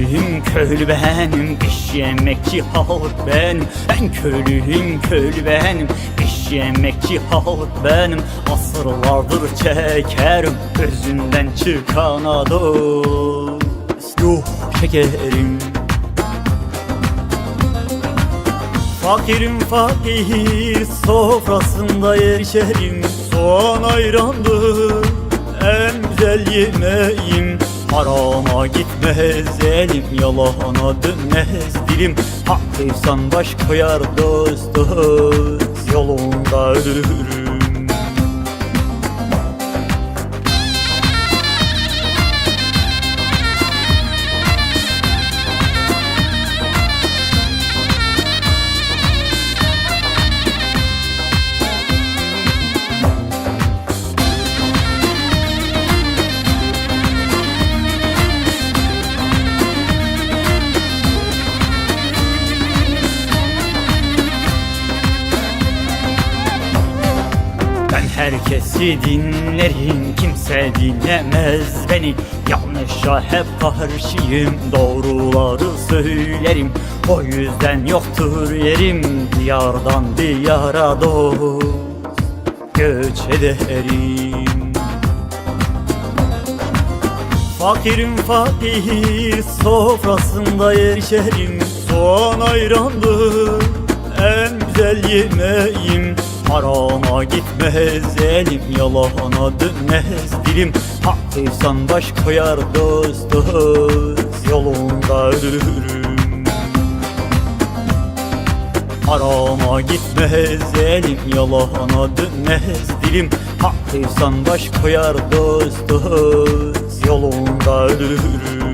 köylüyüm, köylü benim, iş yemekçi halk benim. Ben köylüyüm, köylü benim, iş yemekçi halk benim. Asırlardır çekerim özünden çıkana dost. Yuh şekerim. Fakirim fakir sofrasında yerişerim. Soğan ayrandır en güzel yemeğim. Harama gitmez elim, yalana dönmez dilim. Haklıysan baş koyar dost dost, yolunda ölürüm. Herkesi dinlerim, kimse dinlemez beni. Yanlışa hep karşıyım, doğruları söylerim. O yüzden yoktur yerim, diyardan diyara dost göç ederim. Fakirim fakir sofrasında yerişerim. Soğan ayrandır en güzel yemeğim. Harama gitmez elim, yalana dönmez dilim. Haklıysan baş koyar dost dost, yolunda ölürüm. Harama gitmez elim, yalana dönmez dilim. Haklıysan baş koyar dost dost, yolunda ölürüm.